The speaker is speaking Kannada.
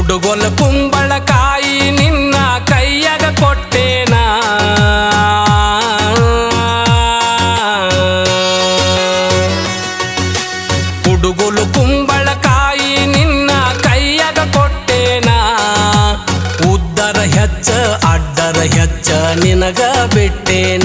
ಕುಡುಗೊಲ ಕುಂಬಳಕಾಯಿ ನಿನ್ನ ಕೈಯಾಗ ಕೊಟ್ಟೇನಾ ಕುಡುಗೊಲು ಕುಂಬಳಕಾಯಿ ನಿನ್ನ ಕೈಯಾಗ ಕೊಟ್ಟೇನಾ ಉದ್ದರ ಹೆಚ್ಚ ಅಡ್ಡರ ಹೆಚ್ಚ ನಿನಗ ಬಿಟ್ಟೇನ